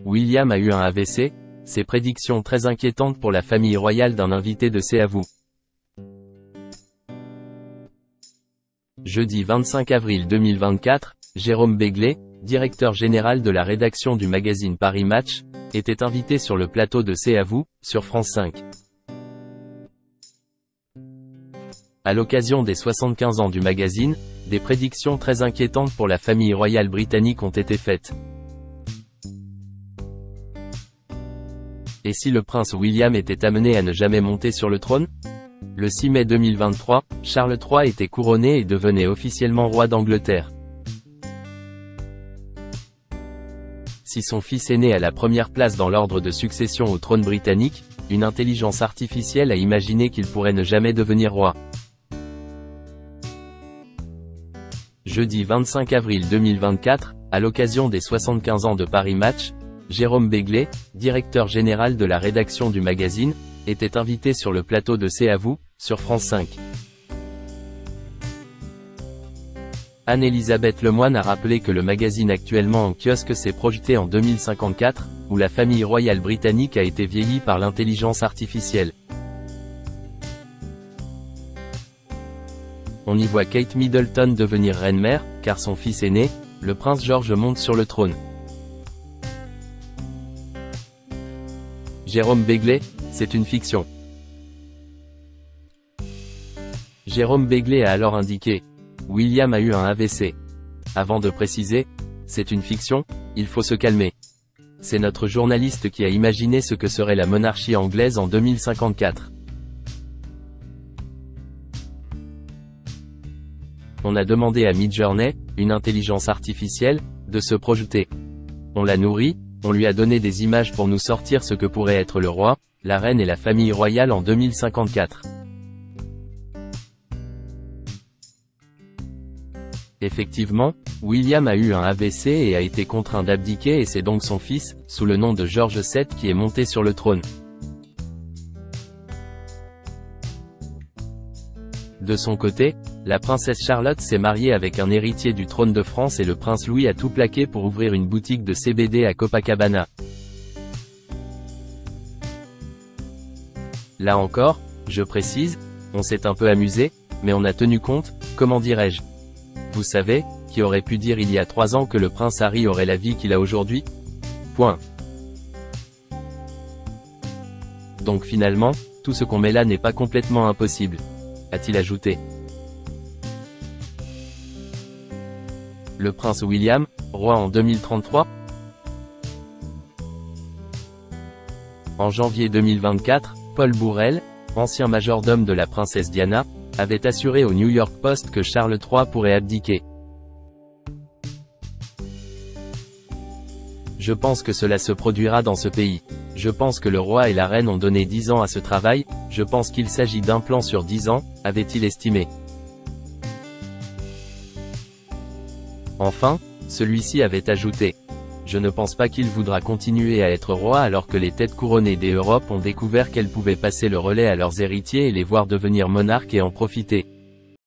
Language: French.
William a eu un AVC, ces prédictions très inquiétantes pour la famille royale d'un invité de C'est à vous. Jeudi 25 avril 2024, Jérôme Béglé, directeur général de la rédaction du magazine Paris Match, était invité sur le plateau de C'est à vous, sur France 5. À l'occasion des 75 ans du magazine, des prédictions très inquiétantes pour la famille royale britannique ont été faites. Et si le prince William était amené à ne jamais monter sur le trône? Le 6 mai 2023, Charles III était couronné et devenait officiellement roi d'Angleterre. Si son fils aîné a la première place dans l'ordre de succession au trône britannique, une intelligence artificielle a imaginé qu'il pourrait ne jamais devenir roi. Jeudi 25 avril 2024, à l'occasion des 75 ans de Paris Match, Jérôme Béglé, directeur général de la rédaction du magazine, était invité sur le plateau de C'est à vous, sur France 5. Anne-Elisabeth Lemoine a rappelé que le magazine actuellement en kiosque s'est projeté en 2054, où la famille royale britannique a été vieillie par l'intelligence artificielle. On y voit Kate Middleton devenir reine-mère, car son fils aîné, le prince George monte sur le trône. Jérôme Béglé, c'est une fiction. Jérôme Béglé a alors indiqué « William a eu un AVC ». Avant de préciser « c'est une fiction, il faut se calmer ». C'est notre journaliste qui a imaginé ce que serait la monarchie anglaise en 2054. On a demandé à Midjourney, une intelligence artificielle, de se projeter. On l'a nourri, on lui a donné des images pour nous sortir ce que pourrait être le roi, la reine et la famille royale en 2054. Effectivement, William a eu un AVC et a été contraint d'abdiquer et c'est donc son fils, sous le nom de George VII qui est monté sur le trône. De son côté, la princesse Charlotte s'est mariée avec un héritier du trône de France et le prince Louis a tout plaqué pour ouvrir une boutique de CBD à Copacabana. Là encore, je précise, on s'est un peu amusé, mais on a tenu compte, comment dirais-je? Vous savez, qui aurait pu dire il y a 3 ans que le prince Harry aurait la vie qu'il a aujourd'hui? Point. Donc finalement, tout ce qu'on met là n'est pas complètement impossible, a-t-il ajouté. Le prince William, roi en 2033? En janvier 2024, Paul Bourrel, ancien majordome de la princesse Diana, avait assuré au New York Post que Charles III pourrait abdiquer. Je pense que cela se produira dans ce pays. Je pense que le roi et la reine ont donné 10 ans à ce travail, je pense qu'il s'agit d'un plan sur 10 ans, avait-il estimé. Enfin, celui-ci avait ajouté « Je ne pense pas qu'il voudra continuer à être roi alors que les têtes couronnées des Europes ont découvert qu'elles pouvaient passer le relais à leurs héritiers et les voir devenir monarques et en profiter. »